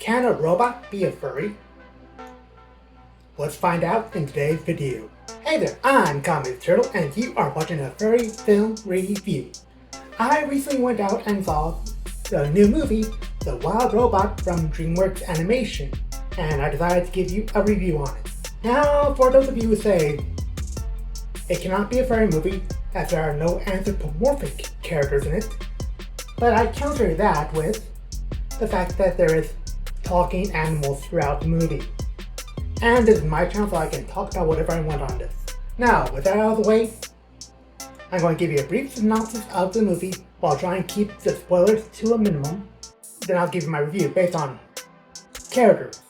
Can a robot be a furry? Let's find out in today's video. Hey there, I'm Kame the Turtle and you are watching a furry film review. I recently went out and saw the new movie, The Wild Robot from Dreamworks Animation, and I decided to give you a review on it. Now, for those of you who say it cannot be a furry movie as there are no anthropomorphic characters in it, but I counter that with the fact that there is talking animals throughout the movie. And this is my channel so I can talk about whatever I want on this. Now, with that out of the way, I'm going to give you a brief synopsis of the movie while trying to keep the spoilers to a minimum. Then I'll give you my review based on characters,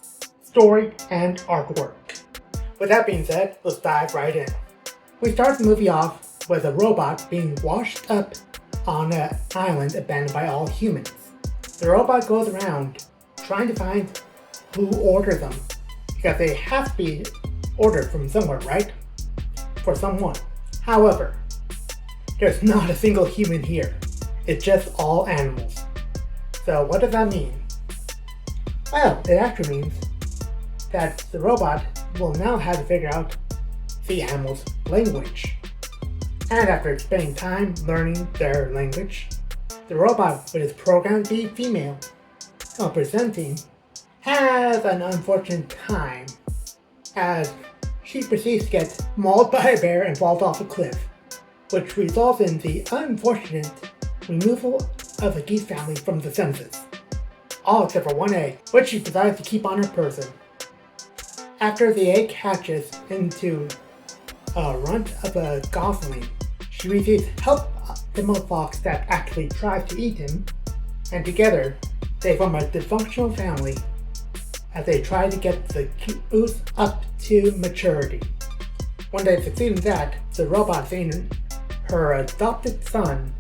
story, and artwork. With that being said, let's dive right in. We start the movie off with a robot being washed up on an island abandoned by all humans. The robot goes around trying to find who ordered them, because they have to be ordered from somewhere, right? For someone. However, there's not a single human here. It's just all animals. So what does that mean? Well, it actually means that the robot will now have to figure out the animal's language. And after spending time learning their language, the robot, which is programmed to be female, presenting, has an unfortunate time as she proceeds to get mauled by a bear and falls off a cliff, which results in the unfortunate removal of the geese family from the census. All except for one egg, which she decides to keep on her person. After the egg hatches into a runt of a gosling, she receives help from a fox that actually tries to eat him, and together they form a dysfunctional family as they try to get the goose up to maturity. When they succeed in that, the robot, seeing her adopted son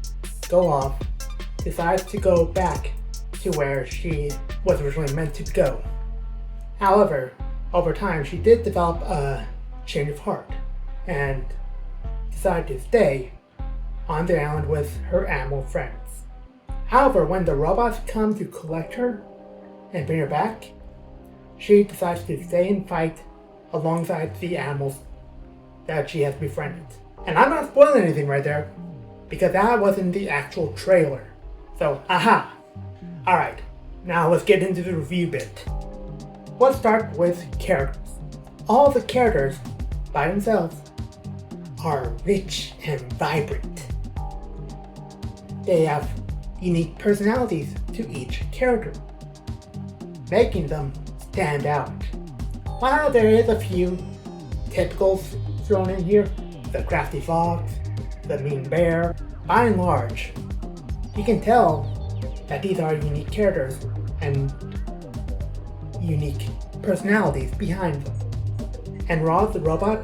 go off, decides to go back to where she was originally meant to go. However, over time she did develop a change of heart and decided to stay on the island with her animal friends. However, when the robots come to collect her and bring her back, she decides to stay and fight alongside the animals that she has befriended. And I'm not spoiling anything right there, because that was in the actual trailer. So, aha! Alright, now let's get into the review bit. Let's start with characters. All the characters, by themselves, are rich and vibrant. They have unique personalities to each character, making them stand out. While there is a few typicals thrown in here, the crafty fox, the mean bear, by and large, you can tell that these are unique characters and unique personalities behind them. And Roz the robot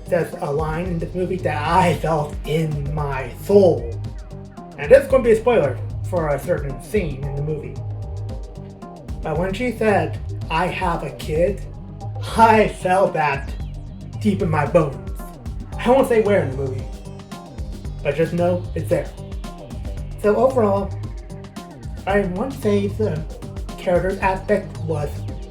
says a line in this movie that I felt in my soul. And this is going to be a spoiler for a certain scene in the movie. But when she said, "I have a kid," I felt that deep in my bones. I won't say where in the movie, but just know it's there. So overall, I want to say the character's aspect was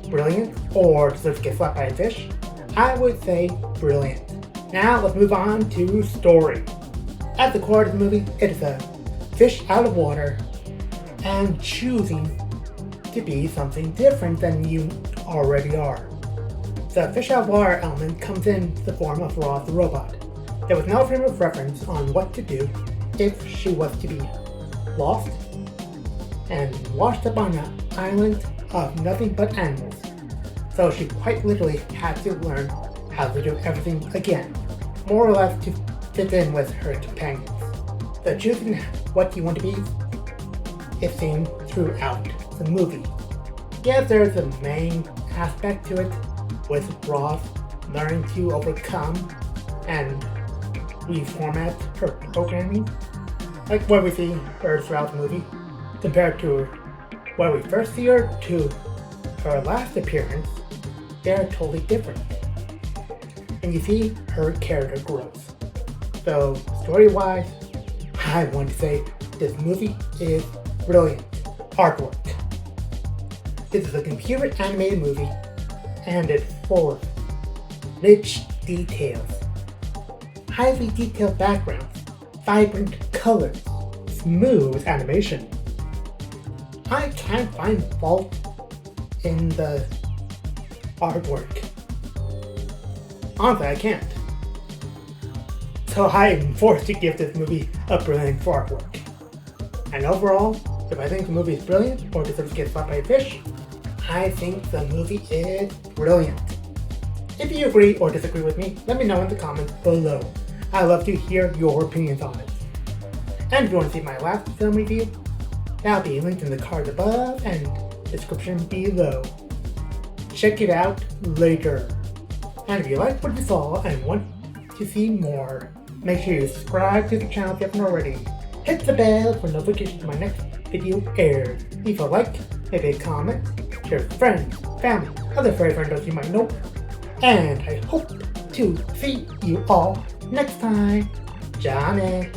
brilliant, or just get slapped by a fish. I would say brilliant. Now let's move on to story. At the core of the movie, it is a fish out of water and choosing to be something different than you already are. The fish out of water element comes in the form of Roz the robot. There was no frame of reference on what to do if she was to be lost and washed up on an island of nothing but animals. So she quite literally had to learn how to do everything again, more or less to fit in with her companions. The choosing what you want to be is seen throughout the movie. Yes, there's a main aspect to it, with Roz learning to overcome and reformat her programming, like what we see her throughout the movie, compared to where we first see her to her last appearance. They're totally different. And you see her character growth. So, story-wise, I want to say this movie is brilliant artwork. This is a computer animated movie, and it's full of rich details, highly detailed backgrounds, vibrant colors, smooth animation. I can't find fault in the artwork. Honestly, I can't. So I am forced to give this movie a brilliant for artwork. And overall, if I think the movie is brilliant or deserves to get slapped by a fish, I think the movie is brilliant. If you agree or disagree with me, let me know in the comments below. I'd love to hear your opinions on it. And if you want to see my last film review, that'll be linked in the card above and description below. Check it out later. And if you liked what you saw and want to see more, make sure you subscribe to the channel if you haven't already. Hit the bell for notifications when my next video airs. Leave a like, maybe a comment, share with friends, family, other furry friends you might know. And I hope to see you all next time. Johnny.